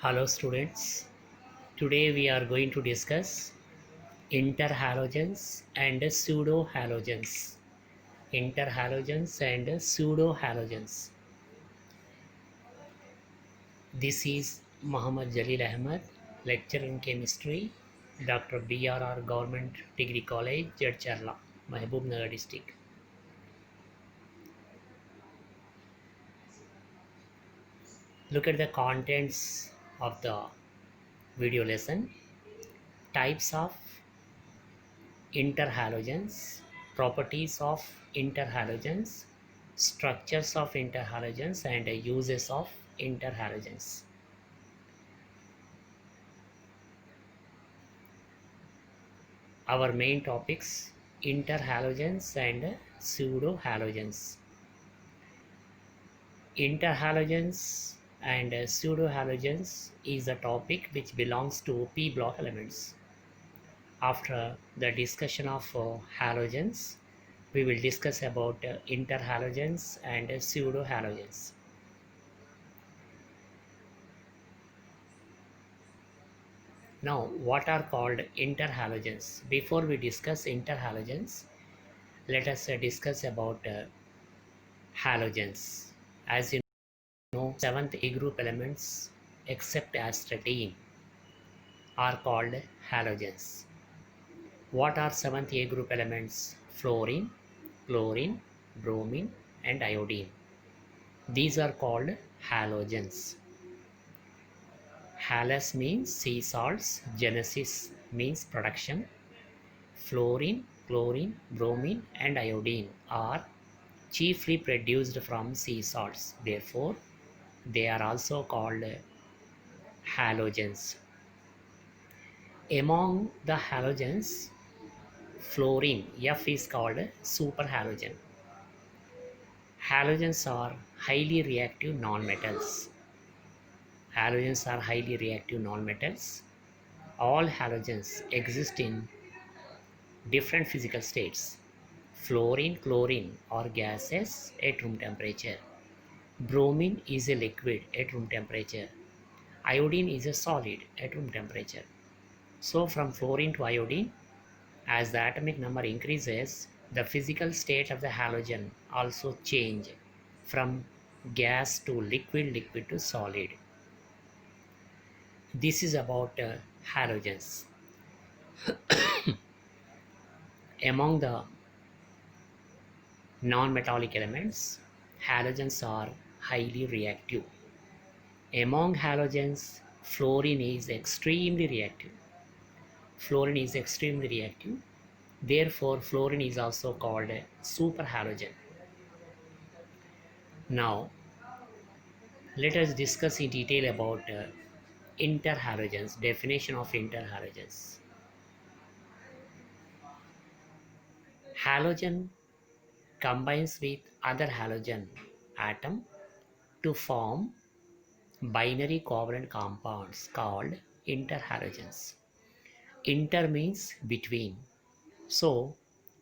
Hello students, today we are going to discuss interhalogens and pseudohalogens. Interhalogens and pseudohalogens. This is Muhammad Jalil Ahmed, lecturer in chemistry, Dr. BRR Government Degree College, Jadcherla, Mahbubnagar district. Look at the contents of the video lesson. Types of interhalogens, properties of interhalogens, structures of interhalogens, and uses of interhalogens. Our main topics: interhalogens and pseudohalogens. Interhalogens and pseudohalogens is a topic which belongs to p block elements. After the discussion of halogens, we will discuss about interhalogens and pseudohalogens. Now, what are called interhalogens? Before we discuss interhalogens, let us discuss about halogens. As you know, seventh A group elements except astatine are called halogens. What are seventh A group elements? Fluorine, chlorine, bromine, and iodine. These are called halogens. Halous means sea salts, genesis means production. Fluorine, chlorine, bromine, and iodine are chiefly produced from sea salts. Therefore, they are also called halogens. Among the halogens, fluorine, F, is called superhalogen. Halogens are highly reactive nonmetals. Halogens are highly reactive nonmetals. All halogens exist in different physical states. Fluorine, chlorine are gases at room temperature. Bromine is a liquid at room temperature. Iodine is a solid at room temperature. So from fluorine to iodine, as the atomic number increases, the physical state of the halogen also change from gas to liquid, liquid to solid. This is about halogens. Among the non-metallic elements, halogens are highly reactive. Among halogens, fluorine is extremely reactive. Fluorine is extremely reactive. Therefore, fluorine is also called a superhalogen. Now, let us discuss in detail about interhalogens, definition of interhalogens. Halogen combines with other halogen atom to form binary covalent compounds called interhalogens. Inter means between. So,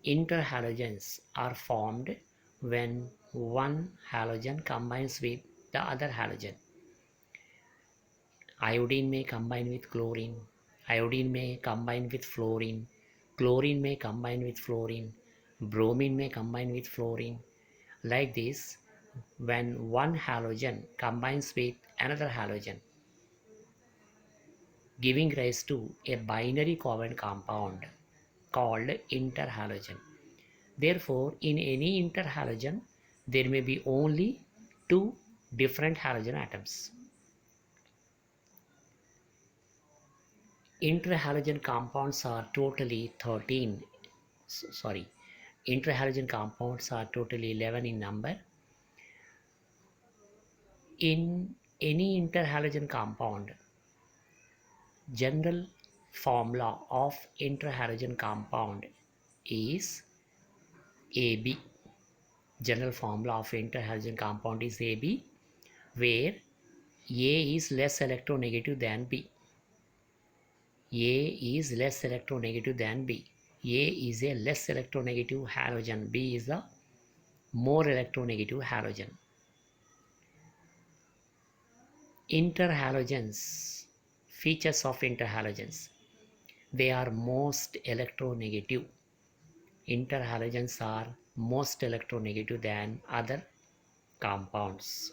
interhalogens are formed when one halogen combines with the other halogen. Iodine may combine with chlorine, iodine may combine with fluorine, chlorine may combine with fluorine, bromine may combine with fluorine. Like this, when one halogen combines with another halogen, giving rise to a binary covalent compound called interhalogen. Therefore, in any interhalogen, there may be only two different halogen atoms. Interhalogen compounds are totally 13. Interhalogen compounds are totally 11 in number. In any interhalogen compound, general formula of interhalogen compound is AB. General formula of interhalogen compound is AB, where A is less electronegative than B. A is less electronegative than B. A is a less electronegative halogen. B is a more electronegative halogen. Interhalogens. Features of interhalogens. They are most electronegative. Interhalogens are most electronegative than other compounds.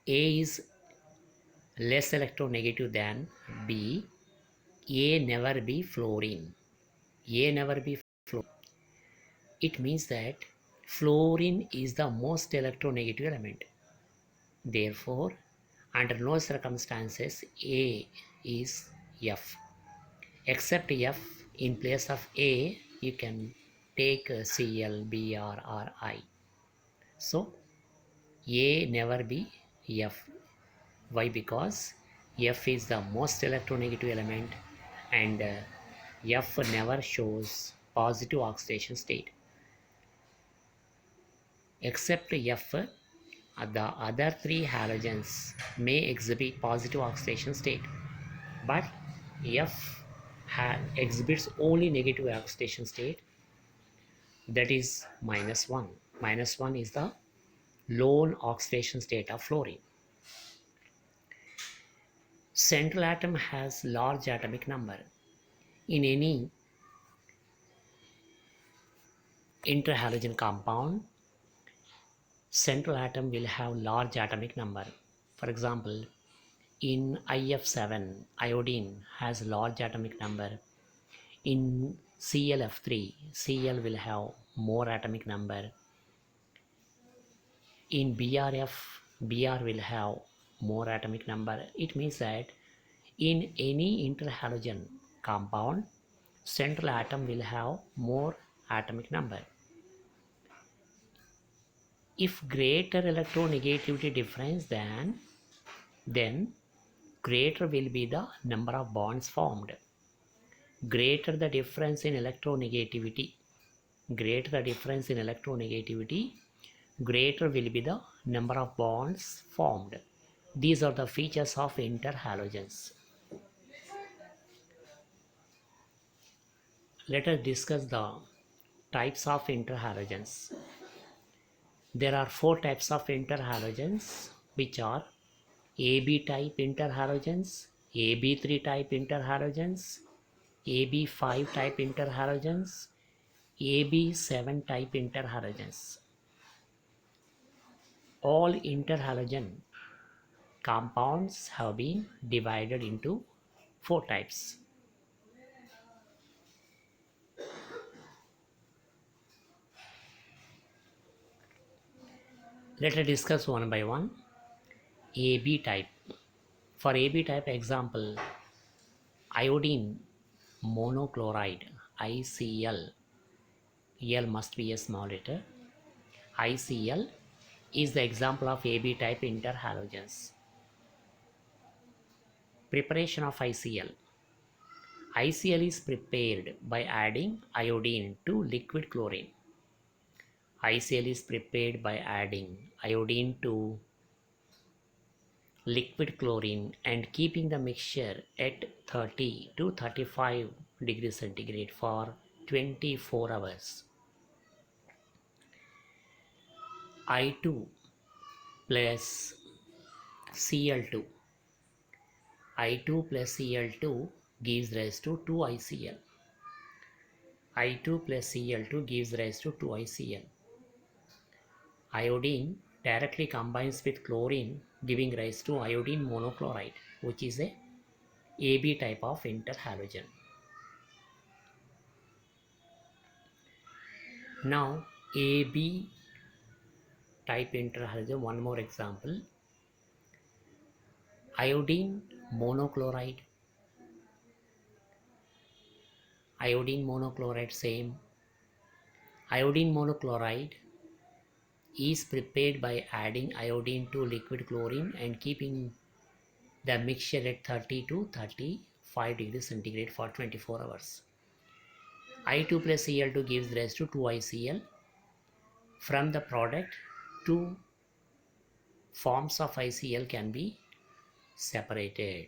A is less electronegative than B. A never be fluorine. A never be fluorine. It means that fluorine is the most electronegative element. Therefore, under no circumstances A is F. Except F, in place of A, you can take Cl, Br or I. So, A never be F. Why? Because F is the most electronegative element and F never shows positive oxidation state. Except F, the other three halogens may exhibit positive oxidation state, but F exhibits only negative oxidation state, that is -1. -1 is the lone oxidation state of fluorine. Central atom has large atomic number. In any interhalogen compound, central atom will have large atomic number. For example, in IF7, iodine has large atomic number. In ClF3, Cl will have more atomic number. In BRF, Br will have more atomic number. It means that in any interhalogen compound, central atom will have more atomic number. If greater electronegativity difference, then greater will be the number of bonds formed. Greater the difference in electronegativity, greater the difference in electronegativity, greater will be the number of bonds formed. These are the features of interhalogens. Let us discuss the types of interhalogens. There are four types of interhalogens, which are AB type interhalogens, AB3 type interhalogens, AB5 type interhalogens, AB7 type interhalogens. All interhalogen compounds have been divided into four types. Let us discuss one by one. AB type. For AB type example, iodine monochloride, ICl. L must be a small letter. ICl is the example of AB type interhalogens. Preparation of ICl. ICl is prepared by adding iodine to liquid chlorine. ICl is prepared by adding iodine to liquid chlorine and keeping the mixture at 30 to 35 degrees centigrade for 24 hours. I2 plus Cl2. I2 plus Cl2 gives rise to 2ICl. I2 plus Cl2 gives rise to 2ICl. Iodine directly combines with chlorine, giving rise to iodine monochloride, which is a AB type of interhalogen. Now, AB type interhalogen, one more example. Iodine monochloride. Iodine monochloride, same. Iodine monochloride is prepared by adding iodine to liquid chlorine and keeping the mixture at 30 to 35 degrees centigrade for 24 hours. I2 plus Cl2 gives rise to 2ICl. From the product, two forms of ICl can be separated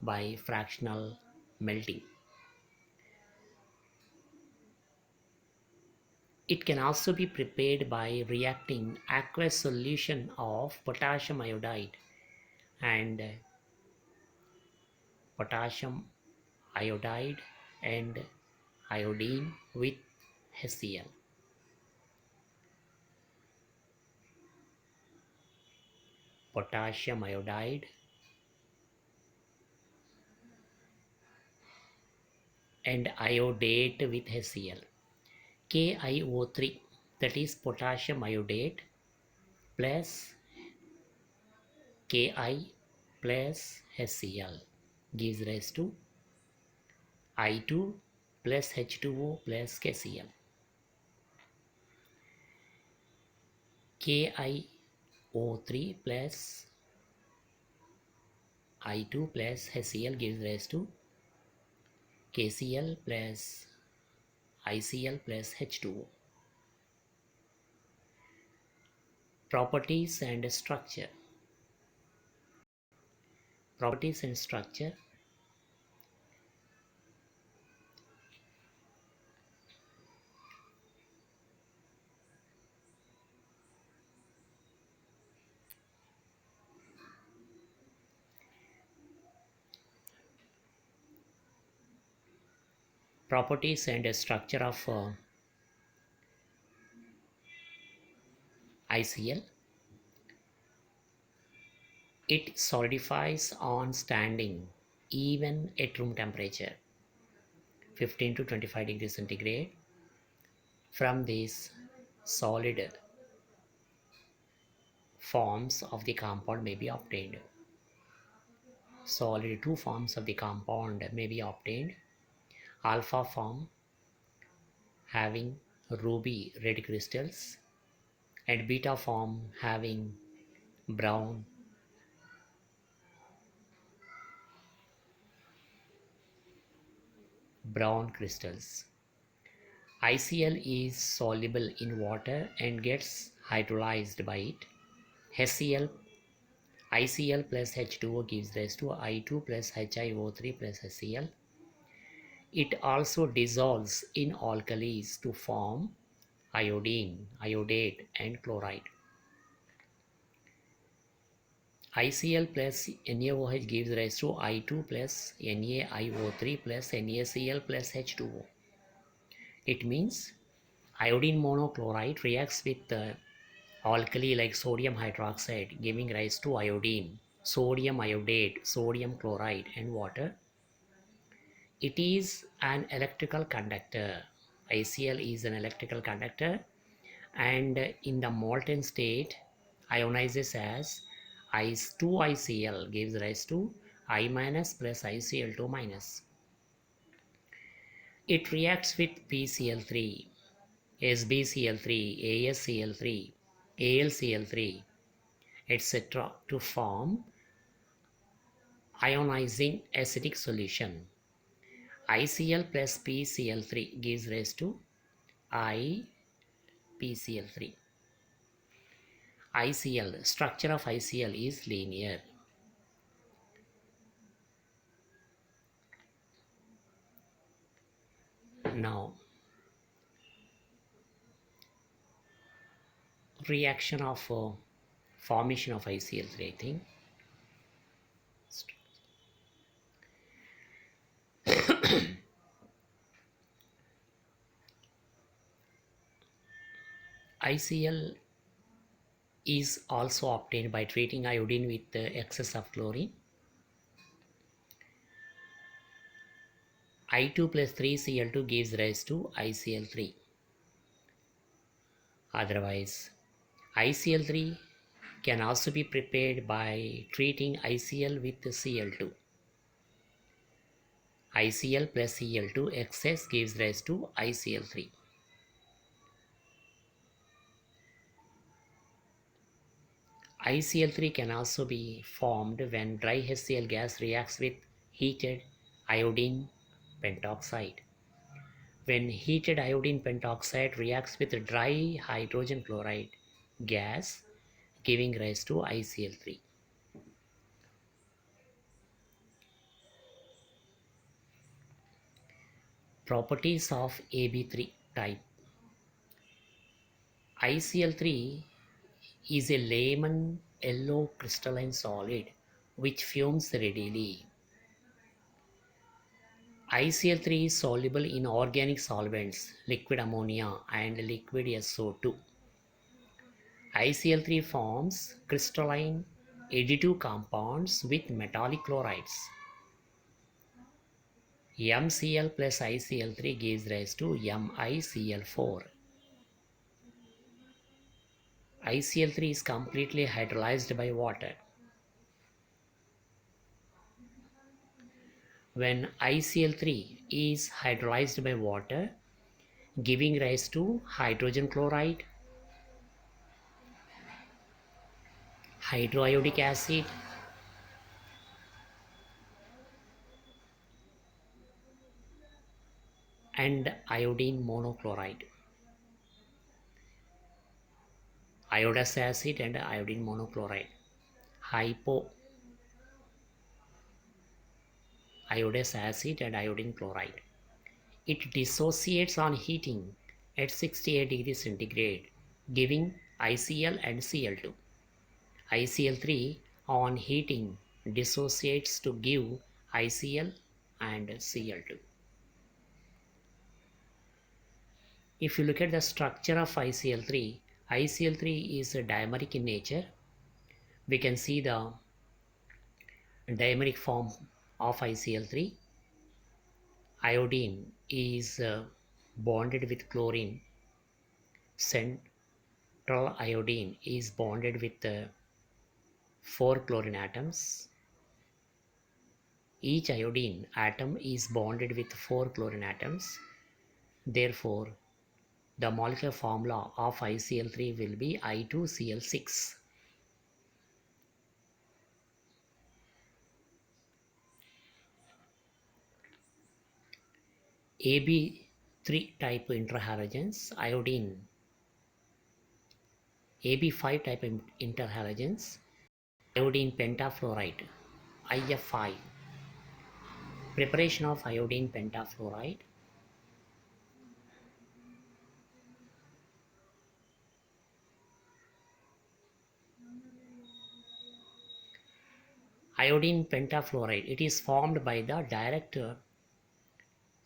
by fractional melting. It can also be prepared by reacting aqueous solution of potassium iodide and potassium iodide and iodine with HCl. Potassium iodide and iodate with HCl. KiO3, that is potassium iodate plus Ki plus HCl, gives rise to I2 plus H2O plus KCl. KiO3 plus I2 plus HCl gives rise to KCl plus ICl plus H2O. Properties and structure. Properties and structure. Properties and structure of ICl. It solidifies on standing even at room temperature 15 to 25 degrees centigrade. From these solid forms of the compound may be obtained. Solid two forms of the compound may be obtained. Alpha form having ruby red crystals and beta form having brown crystals. ICl is soluble in water and gets hydrolyzed by it. ICl plus H2O gives rise to I2 plus HiO3 plus HCl. It also dissolves in alkalis to form iodine, iodate and chloride. ICl plus NaOH gives rise to I2 plus NaIO3 plus NaCl plus H2O. It means iodine monochloride reacts with alkali like sodium hydroxide, giving rise to iodine, sodium iodate, sodium chloride and water. It is an electrical conductor. ICl is an electrical conductor, and in the molten state ionizes as I2ICl, gives rise to I minus plus ICl2 minus. It reacts with PCl3, SbCl3, AsCl3, AlCl3, etc. to form ionizing acidic solution. ICl plus PCl3 gives rise to IPCl3. ICl, structure of ICl is linear. Now, reaction of formation of ICl3, I think. ICl is also obtained by treating iodine with excess of chlorine. I2 plus 3Cl2 gives rise to ICl3. Otherwise, ICl3 can also be prepared by treating ICl with Cl2. ICl plus Cl2 excess gives rise to ICl3. ICl3 can also be formed when dry HCl gas reacts with heated iodine pentoxide. When heated iodine pentoxide reacts with dry hydrogen chloride gas, giving rise to ICl3. Properties of AB3 type. ICl3 is a lemon yellow crystalline solid which fumes readily. ICl3 is soluble in organic solvents, liquid ammonia and liquid SO2. ICl3 forms crystalline additive compounds with metallic chlorides. MCl plus ICl3 gives rise to MiCl4. ICl3 is completely hydrolyzed by water. When ICl3 is hydrolyzed by water, giving rise to hydrogen chloride, hydroiodic acid, and iodine monochloride. Iodous acid and iodine monochloride. Hypoiodous acid and iodine chloride. It dissociates on heating at 68 degrees centigrade, giving ICl and Cl2. ICl3 on heating dissociates to give ICl and Cl2. If you look at the structure of ICl3, ICl3 is dimeric in nature. We can see the dimeric form of ICl3. Iodine is bonded with chlorine. Central iodine is bonded with 4 chlorine atoms. Each iodine atom is bonded with 4 chlorine atoms. Therefore, the molecular formula of ICl3 will be I2Cl6. AB3 type interhalogens, iodine. AB5 type interhalogens, iodine pentafluoride, IF5. Preparation of iodine pentafluoride. Iodine pentafluoride, it is formed by the direct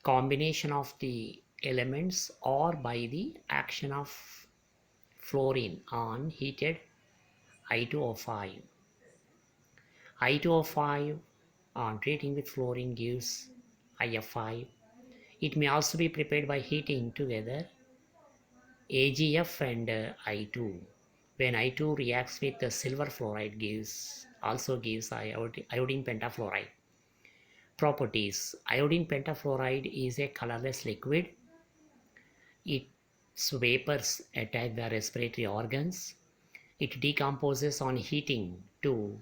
combination of the elements or by the action of fluorine on heated I2O5. I2O5 on treating with fluorine gives IF5. It may also be prepared by heating together AgF and I2. When I2 reacts with the silver fluoride also gives iodine pentafluoride. Properties. Iodine pentafluoride is a colorless liquid. Its vapors attack the respiratory organs. It decomposes on heating to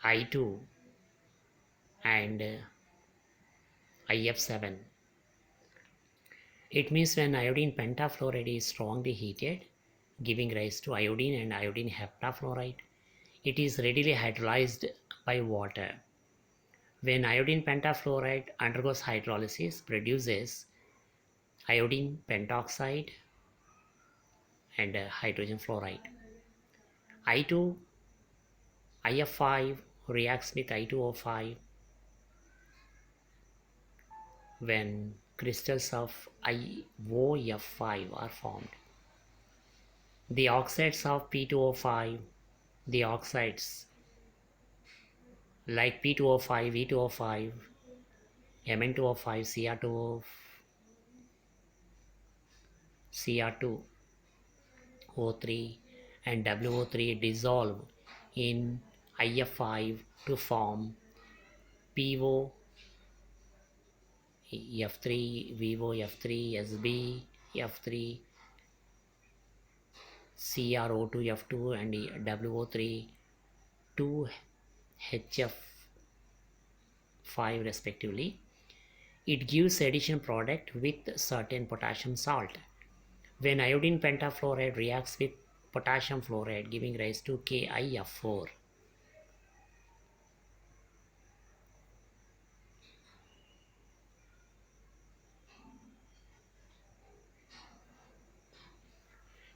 I2 and IF7. It means when iodine pentafluoride is strongly heated, giving rise to iodine and iodine heptafluoride, it is readily hydrolyzed by water. When iodine pentafluoride undergoes hydrolysis, produces iodine pentoxide and hydrogen fluoride. I2 IF5 reacts with I2O5 when crystals of IOF5 are formed. The oxides of P2O5, the oxides like P2O5, V2O5, Mn2O5, Cr2O3 and WO3 dissolve in IF5 to form PO F3, VO F3, SB F3, CrO2 F2 and WO3 2 HF5 respectively. It gives addition product with certain potassium salt. When iodine pentafluoride reacts with potassium fluoride, giving rise to KiF4.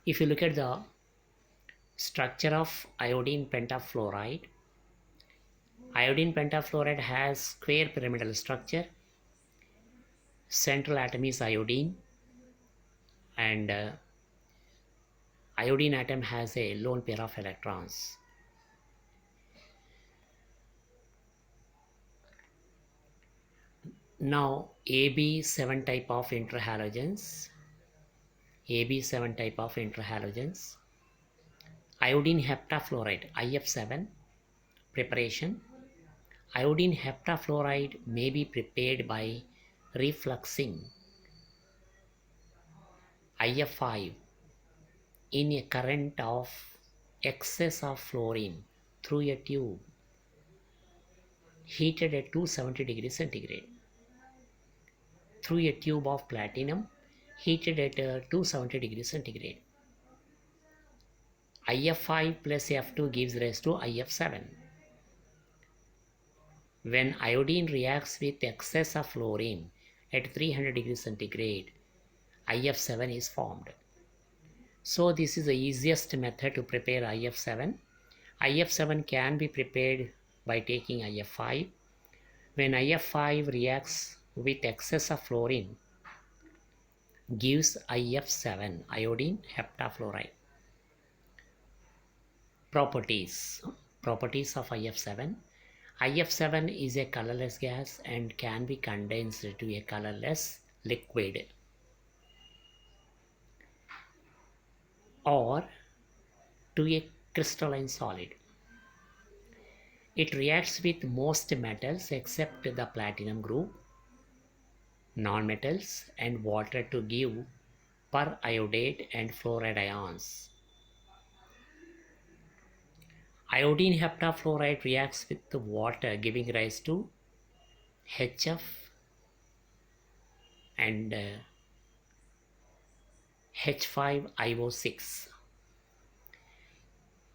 If you look at the structure of iodine pentafluoride, Iodine pentafluoride has square pyramidal structure. Central atom is iodine, and iodine atom has a lone pair of electrons. Now AB7 type of interhalogens. AB7 type of interhalogens. Iodine heptafluoride IF7 preparation. Iodine heptafluoride may be prepared by refluxing IF5 in a current of excess of fluorine through a tube heated at 270 degrees centigrade, through a tube of platinum heated at 270 degrees centigrade. IF5 plus F2 gives rise to IF7. When iodine reacts with excess of fluorine at 300 degrees centigrade, IF7 is formed. So this is the easiest method to prepare IF7. IF7 can be prepared by taking IF5. When IF5 reacts with excess of fluorine, gives IF7, iodine heptafluoride. Properties of IF7. IF7 is a colorless gas and can be condensed to a colorless liquid or to a crystalline solid. It reacts with most metals except the platinum group, nonmetals, and water to give periodate and fluoride ions. Iodine heptafluoride reacts with the water, giving rise to HF and H5IO6.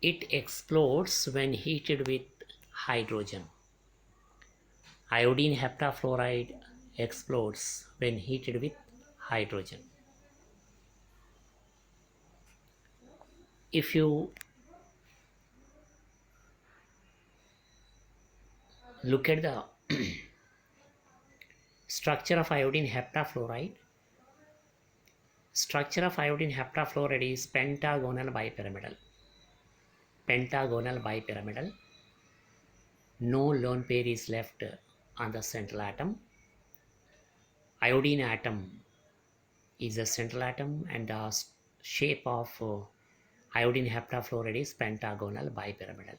It explodes when heated with hydrogen. Iodine heptafluoride explodes when heated with hydrogen. If you look at the structure of iodine heptafluoride is pentagonal bipyramidal. No lone pair is left on the central atom. Iodine atom is a central atom, and the shape of iodine heptafluoride is pentagonal bipyramidal.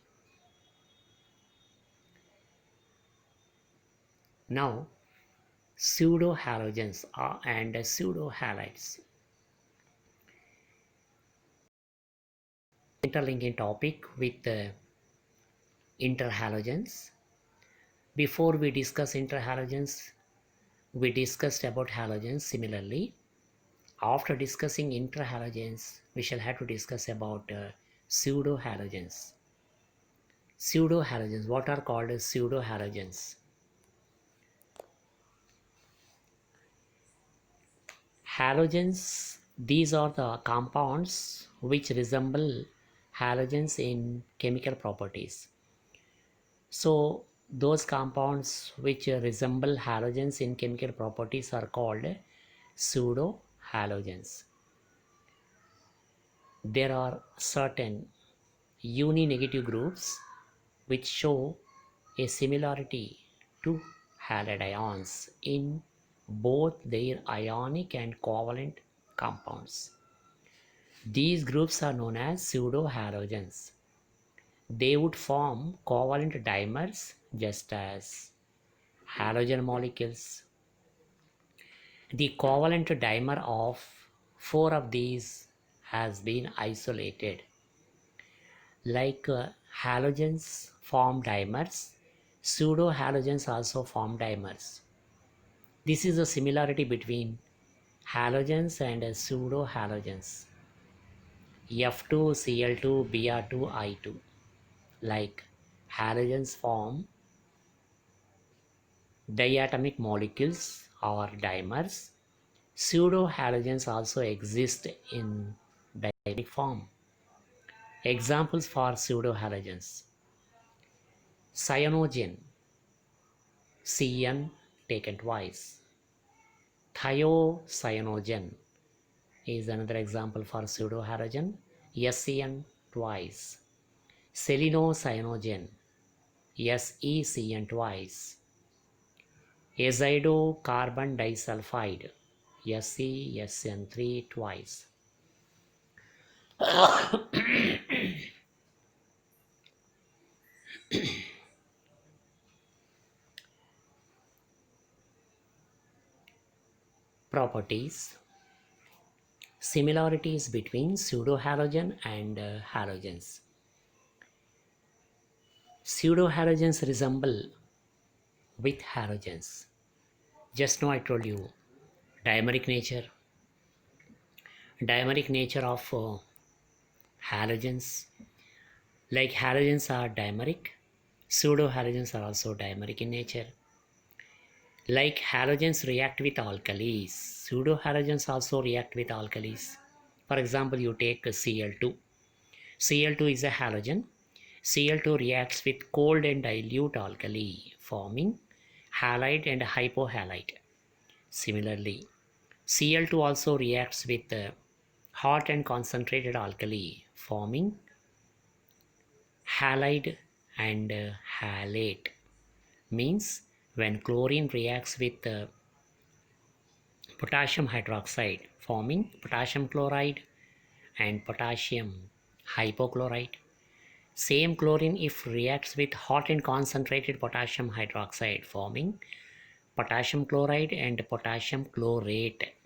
Now, pseudohalogens and pseudohalides. Interlinking topic with interhalogens. Before we discuss interhalogens, we discussed about halogens similarly. After discussing interhalogens, we shall have to discuss about pseudohalogens. Pseudohalogens, what are called as pseudohalogens? Halogens, these are the compounds which resemble halogens in chemical properties. So those compounds which resemble halogens in chemical properties are called pseudohalogens. There are certain uni-negative groups which show a similarity to halide ions in both their ionic and covalent compounds. These groups are known as pseudohalogens. They would form covalent dimers just as halogen molecules. The covalent dimer of 4 of these has been isolated. Like halogens form dimers, pseudohalogens also form dimers. This is a similarity between halogens and pseudohalogens. F2, Cl2, Br2, I2. Like halogens form diatomic molecules or dimers. Pseudohalogens also exist in diatomic form. Examples for pseudohalogens: Cyanogen, CN taken twice. Thiocyanogen is another example for pseudohalogen, SCN twice. Selenocyanogen, SECN twice. Azido carbon disulfide, SESN3 twice. Properties. Similarities between pseudohalogen and halogens. Pseudohalogens resemble with halogens. Just now I told you dimeric nature, of halogens. Like halogens are dimeric, pseudohalogens are also dimeric in nature. Like halogens react with alkalis, pseudohalogens also react with alkalis. For example, you take Cl2. Cl2 is a halogen. Cl2 reacts with cold and dilute alkali, forming halide and hypohalite. Similarly, Cl2 also reacts with hot and concentrated alkali, forming halide and halate. Means when chlorine reacts with potassium hydroxide, forming potassium chloride and potassium hypochlorite. Same chlorine if reacts with hot and concentrated potassium hydroxide, forming potassium chloride and potassium chlorate.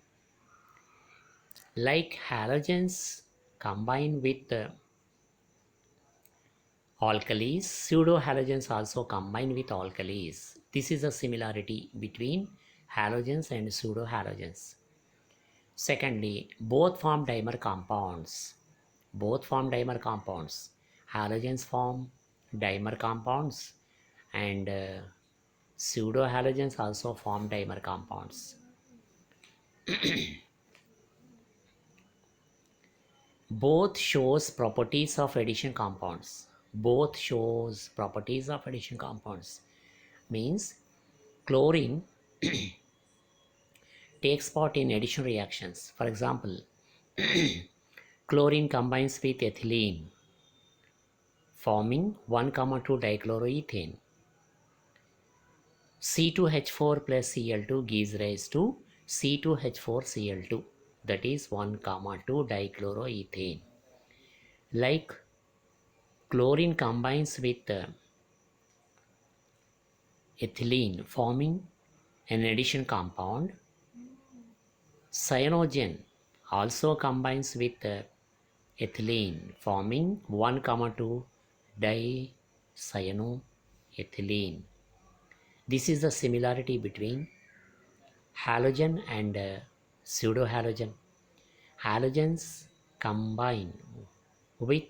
Like halogens combine with alkalis, pseudohalogens also combine with alkalis. This is a similarity between halogens and pseudohalogens. Secondly, both form dimer compounds. Both form dimer compounds. Halogens form dimer compounds and pseudohalogens also form dimer compounds. Both shows properties of addition compounds. Both shows properties of addition compounds. Means chlorine takes part in addition reactions. For example, chlorine combines with ethylene, forming 1,2 dichloroethane. C2H4 plus Cl2 gives rise to C2H4Cl2, that is 1,2 dichloroethane. Like chlorine combines with ethylene, forming an addition compound. Cyanogen also combines with ethylene, forming 1,2 dicyanoethylene. This is the similarity between halogen and pseudohalogen. Halogens combine with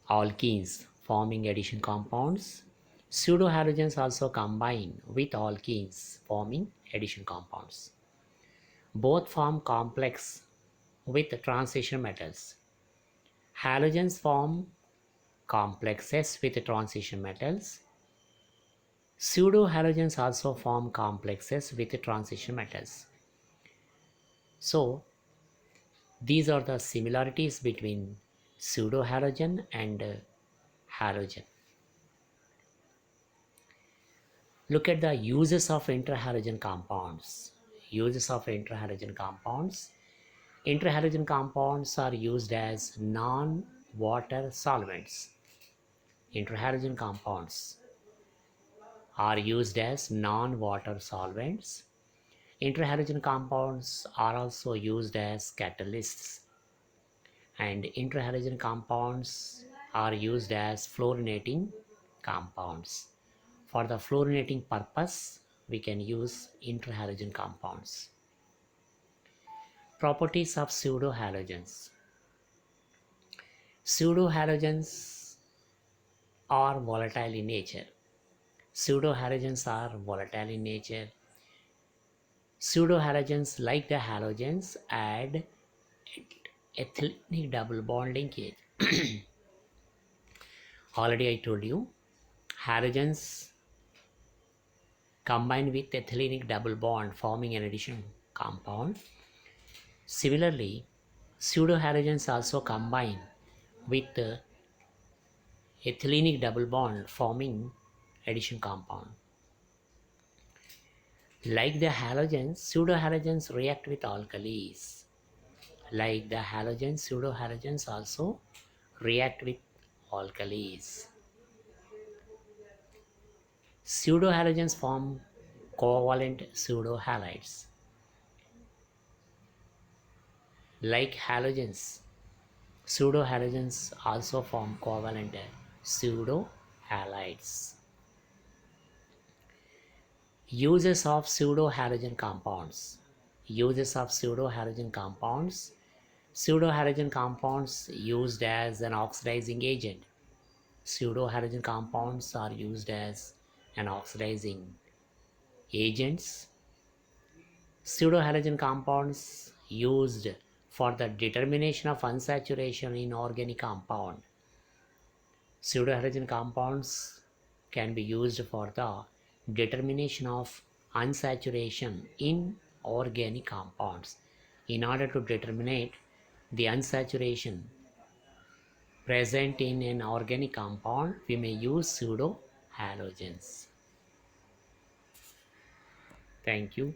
alkenes, forming addition compounds. Pseudohalogens also combine with alkenes, forming addition compounds. Both form complex with transition metals. Halogens form complexes with transition metals. Pseudohalogens also form complexes with transition metals. So, these are the similarities between pseudohalogen and halogen. Look at the uses of interhalogen compounds. Uses of interhalogen compounds. Interhalogen compounds are used as non-water solvents. Interhalogen compounds are used as non-water solvents. Interhalogen compounds are also used as catalysts, and interhalogen compounds are used as fluorinating compounds. For the fluorinating purpose, we can use interhalogen compounds. Properties of pseudohalogens. Pseudohalogens are volatile in nature. Pseudohalogens are volatile in nature. Pseudohalogens, like the halogens, add ethylene double bond linkage. Already I told you, halogens combine with ethylenic double bond forming an addition compound. Similarly, pseudohalogens also combine with the ethylenic double bond forming addition compound. Like the halogens, pseudohalogens react with alkalis. Like the halogens, pseudohalogens also react with alkalis. Pseudohalogens form covalent pseudohalides. Like halogens, pseudohalogens also form covalent pseudohalides. Uses of pseudohalogen compounds. Uses of pseudohalogen compounds. Pseudohalogen compounds used as an oxidizing agent. Pseudohalogen compounds are used as an oxidizing agents. Pseudohalogen compounds used for the determination of unsaturation in organic compound. Pseudohalogen compounds can be used for the determination of unsaturation in organic compounds. In order to determine the unsaturation present in an organic compound, we may use pseudohalogens. Thank you.